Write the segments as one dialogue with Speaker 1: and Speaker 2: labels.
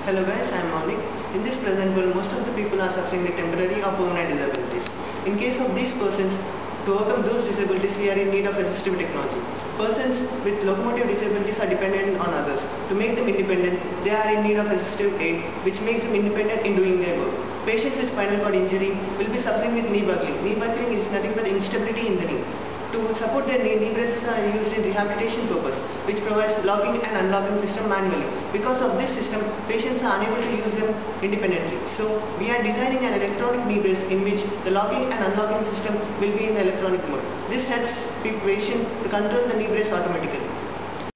Speaker 1: Hello guys, I am Maulik. In this present world, most of the people are suffering with temporary or permanent disabilities. In case of these persons, to overcome those disabilities, we are in need of assistive technology. Persons with locomotive disabilities are dependent on others. To make them independent, they are in need of assistive aid, which makes them independent in doing their work. Patients with spinal cord injury will be suffering with knee buckling. Knee buckling is nothing but instability in the knee. To support their knee braces are used in rehabilitation purpose, which provides locking and unlocking system manually. Because of this system, patients are unable to use them independently. So, we are designing an electronic knee brace in which the locking and unlocking system will be in the electronic mode. This helps the patient to control the knee brace automatically.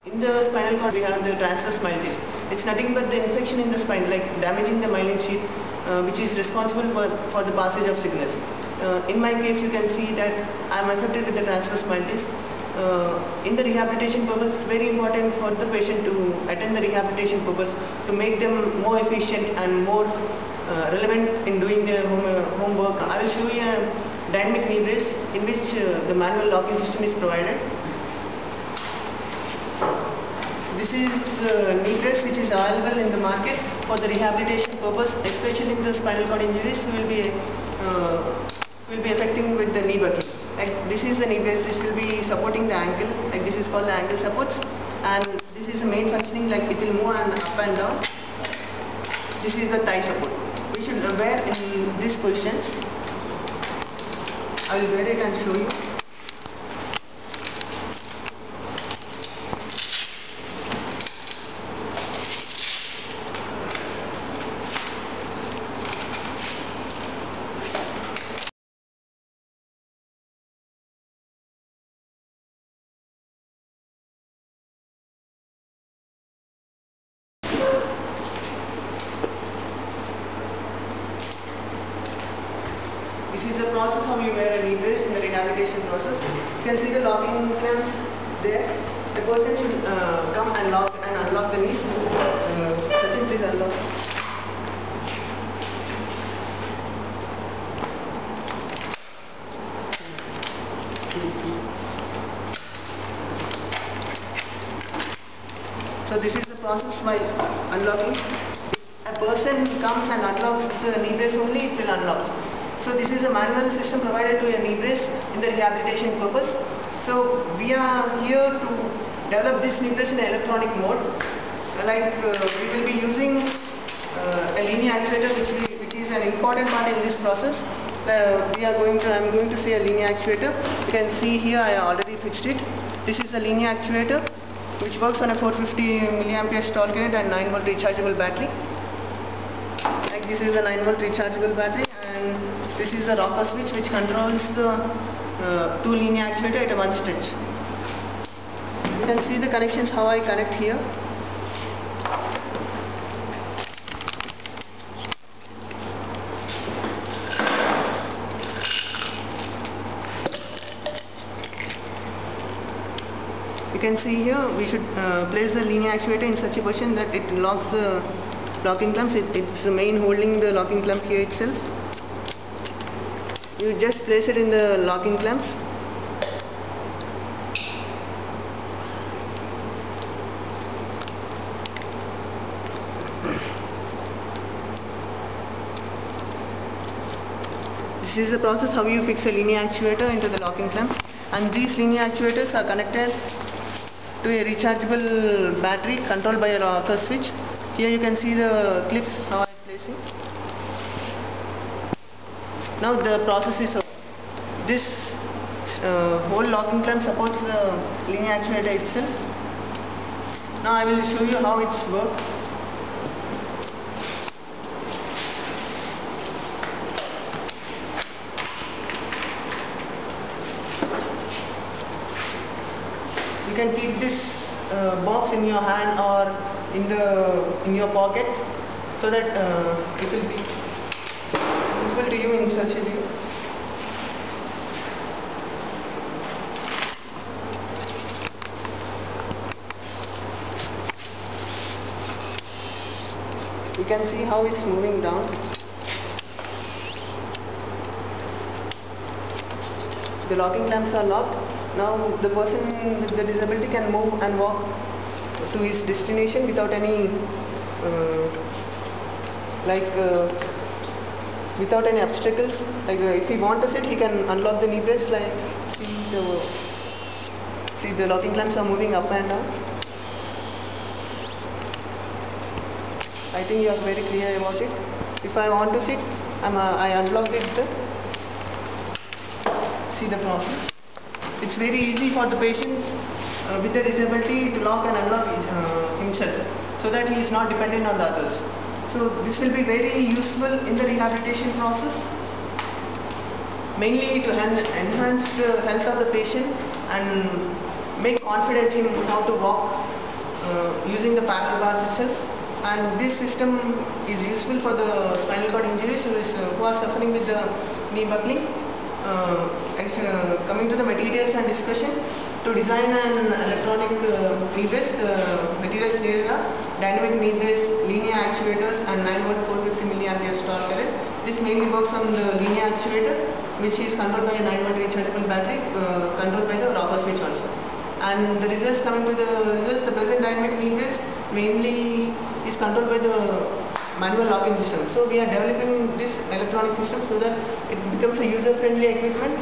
Speaker 1: In the spinal cord, we have the transverse myelitis. It's nothing but the infection in the spine, like damaging the myelin sheath, which is responsible for the passage of signals. In my case, you can see that I am affected with the transverse myelitis. In the rehabilitation purpose, it's very important for the patient to attend the rehabilitation purpose to make them more efficient and more relevant in doing their homework. I will show you a dynamic knee brace in which the manual locking system is provided. This is the knee brace which is available in the market for the rehabilitation purpose, especially in the spinal cord injuries who will be affecting with the knee buckling. Like this is the knee brace, this will be supporting the ankle, like this is called the ankle supports, and this is the main functioning, like it will move up and down. This is the thigh support. We should wear in these positions. I will wear it and show you. This is the process how you wear a knee brace in the rehabilitation process. You can see the locking clamps there. The person should come and lock and unlock the knees. Sachin, please unlock. So this is the process while unlocking. If a person comes and unlocks the knee brace only, it will unlock. So this is a manual system provided to a knee brace in the rehabilitation purpose. So we are here to develop this knee brace in electronic mode. We will be using a linear actuator, which is an important part in this process. I am going to say a linear actuator. You can see here I already fixed it. This is a linear actuator which works on a 450 milliampere torque unit and 9 volt rechargeable battery. Like this is a 9 volt rechargeable battery, and this is the rocker switch which controls the two linear actuator at one stretch. You can see the connections how I connect here. You can see here we should place the linear actuator in such a position that it locks the locking clamps. It's the main holding the locking clamp here itself. You just place it in the locking clamps. This is the process how you fix a linear actuator into the locking clamps, and these linear actuators are connected to a rechargeable battery controlled by a rocker switch. Here you can see the clips how I am placing. Now the process is over. This whole locking clamp supports the linear actuator itself. Now I will show you how it's works. You can keep this box in your hand or in your pocket, so that it will be useful to you in such a way. You can see how it's moving down. The locking clamps are locked. Now the person with the disability can move and walk to his destination without any like without any obstacles. Like if he want to sit, he can unlock the knee brace. Like see the locking clamps are moving up and down. I think you are very clear about it. If I want to sit, I unlock it. See the process. It's very easy for the patients with the disability to lock and unlock himself, so that he is not dependent on the others. So this will be very useful in the rehabilitation process, mainly to enhance the health of the patient and make confident him how to walk using the parallel bars itself. And this system is useful for the spinal cord injuries who are suffering with the knee buckling. Coming to the materials and discussion, to design an electronic knee brace, the materials needed are dynamic knee brace, linear actuators and 9V 450 mA torque current. This mainly works on the linear actuator, which is controlled by a 9V rechargeable battery, controlled by the rocker switch also. And the results, coming to the results, the present dynamic knee brace mainly is controlled by the manual locking system. So we are developing this electronic system so that it becomes a user-friendly equipment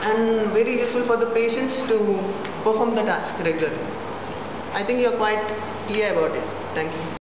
Speaker 1: and very useful for the patients to perform the task regularly. I think you are quite clear about it. Thank you.